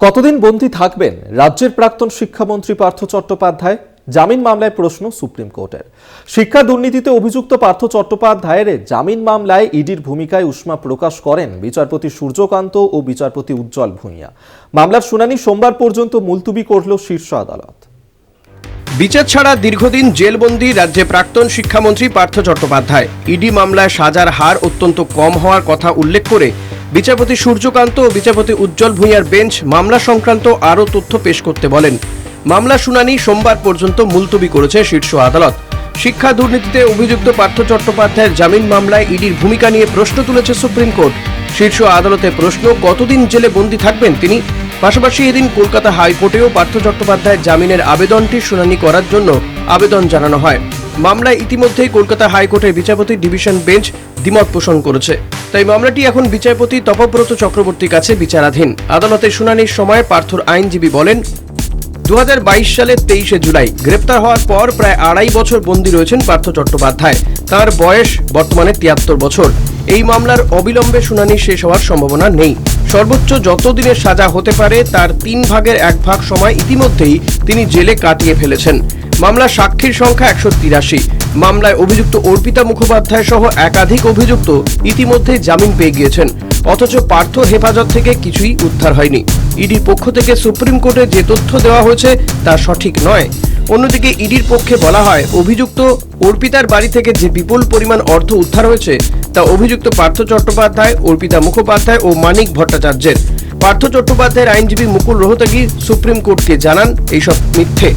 কতদিন বন্দী থাকবেন রাজ্যের প্রাক্তন শিক্ষামন্ত্রী পার্থ চট্টোপাধ্যায়? জামিন মামলায় প্রশ্ন সুপ্রিম কোর্টের। শিক্ষা দুর্নীতিতে অভিযুক্ত পার্থ চট্টোপাধ্যায়ের জামিন মামলায় ইডির ভূমিকায় উষ্মা প্রকাশ করেন বিচারপতি সূর্যকান্ত ও বিচারপতি উজ্জ্বল ভূঁইয়া। মামলার শুনানি সোমবার পর্যন্ত মুলতুবি করল শীর্ষ আদালত। বিচার ছাড়া দীর্ঘদিন জেলবন্দি রাজ্যে প্রাক্তন শিক্ষামন্ত্রী পার্থ চট্টোপাধ্যায়। ইডি মামলায় সাজার হার অত্যন্ত কম হওয়ার কথা উল্লেখ করে বিচারপতি সূর্যকান্ত ও বিচারপতি উজ্জ্বল ভূঁইয়ার বেঞ্চ মামলা সংক্রান্ত আরও তথ্য পেশ করতে বলেন। মামলা শুনানি সোমবার পর্যন্ত মুলতবি করেছে শীর্ষ আদালত। শিক্ষা দুর্নীতিতে অভিযুক্ত পার্থ চট্টোপাধ্যায়ের জামিন মামলায় ইডির ভূমিকা নিয়ে প্রশ্ন তুলেছে সুপ্রিম কোর্ট। শীর্ষ আদালতের প্রশ্ন, কতদিন জেলে বন্দী থাকবেন তিনি? পাশাপাশি এদিন কলকাতা হাইকোর্টেও পার্থ চট্টোপাধ্যায়ের জামিনের আবেদনটি শুনানি করার জন্য আবেদন জানানো হয়। মামলায় ইতিমধ্যেই কলকাতা হাইকোর্টের বিচারপতি ডিভিশন বেঞ্চ দ্বিমত পোষণ করেছে। তাই মামলাটি এখন বিচারপতি তপব্রত চক্রবর্তীর কাছে বিচারাধীন। আদালতের শুনানির সময় পার্থর আইনজীবী বলেন, 2022 সালের 23শে জুলাই গ্রেপ্তার হওয়ার পর প্রায় 2.5 বছর বন্দী রয়েছেন পার্থ চট্টোপাধ্যায়। তার বয়স বর্তমানে 73 বছর। এই মামলার অবিলম্বে শুনানি শেষ হওয়ার সম্ভাবনা নেই। সর্বোচ্চ যত দিনের সাজা হতে পারে তার 3 ভাগের 1 ভাগ সময় ইতিমধ্যেই তিনি জেলে কাটিয়ে ফেলেছেন। মামলার সাক্ষীর সংখ্যা 183। মামলায় অভিযুক্ত অর্পিতা মুখোপাধ্যায় সহ একাধিক অভিযুক্ত ইতিমধ্যেই জামিন পেয়ে গিয়েছেন। অথচ পার্থ হেফাজত থেকে কিছুই উদ্ধার হয়নি। ইডির পক্ষ থেকে সুপ্রিম কোর্টে যে তথ্য দেওয়া হয়েছে তা সঠিক নয়। অন্যদিকে ইডির পক্ষে বলা হয়, অভিযুক্ত অর্পিতার বাড়ি থেকে যে বিপুল পরিমাণ অর্থ উদ্ধার হয়েছে তা অভিযুক্ত পার্থ চট্টোপাধ্যায়, অর্পিতা মুখোপাধ্যায় ও মানিক ভট্টাচার্যের। পার্থ চট্টোপাধ্যায়ের আইনজীবী মুকুল রোহতগি সুপ্রিম কোর্টকে জানান এইসব মিথ্যে।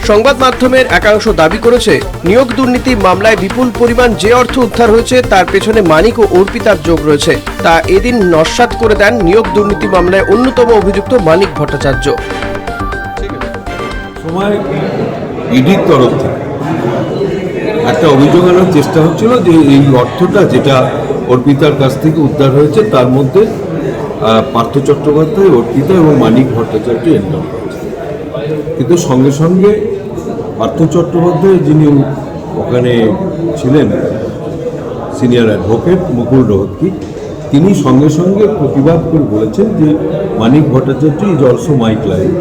সংবাদ মাধ্যমের একাংশ দাবি করেছে, নিয়োগ দুর্নীতি মামলায় বিপুল পরিমাণ যে অর্থ উদ্ধার হয়েছে তার পেছনে মানিক ও অর্পিতার যোগ রয়েছে। তা এদিন নস্যাৎ করে দেন নিয়োগ দুর্নীতি মামলায় অন্যতম অভিযুক্ত মানিক ভট্টাচার্য। সময় ইডির তরফ থেকে একটা অভিযোগ আনার চেষ্টা হচ্ছিল যে এই অর্থটা যেটা অর্পিতার কাছ থেকে উদ্ধার হয়েছে তার মধ্যে পার্থ চট্টোপাধ্যায়, অর্পিতা এবং মানিক ভট্টাচার্য এনরোল করেছে। কিন্তু সঙ্গে সঙ্গে পার্থ চট্টোপাধ্যায়, যিনি ওখানে ছিলেন সিনিয়র অ্যাডভোকেট মুকুল রোহতগি, তিনি সঙ্গে সঙ্গে প্রতিবাদ করে বলেছেন যে Manik Bhattacharya is also my client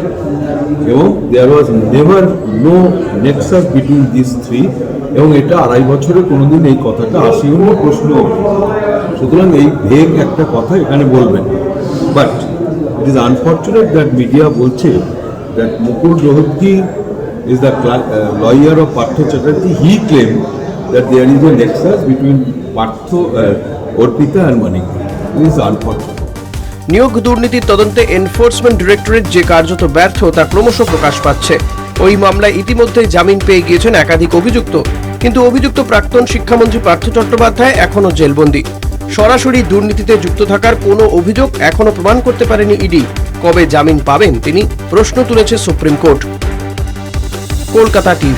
এবং there was never no nexus between this three, এবং এটা 2.5 বছরে কোনোদিন এই কথাটা আসেও না, প্রশ্ন। সুতরাং এই ভেগ একটা কথা এখানে বলবেন। But it is unfortunate that media বলছে that Mukul Rohatgi is the lawyer of Partha Chatterjee. He claim that there is a nexus between Partha, Arpita and Manik. It is unfortunate. নিয়োগ দুর্নীতির তদন্তে এনফোর্সমেন্ট ডিরেক্টরেট যে কার্যত ব্যর্থ তা ক্রমশ প্রকাশ পাচ্ছে। ওই মামলায় ইতিমধ্যে জামিন পেয়ে গিয়েছেন একাধিক অভিযুক্ত, কিন্তু অভিযুক্ত প্রাক্তন শিক্ষামন্ত্রী পার্থ চট্টোপাধ্যায় এখনো জেলবন্দী। সরাসরি দুর্নীতিতে যুক্ত থাকার কোনো অভিযোগ এখনো প্রমাণ করতে পারেনি ইডি। কবে জামিন পাবেন তিনি, প্রশ্ন তুলেছে সুপ্রিম কোর্ট। কলকাতা টিভি।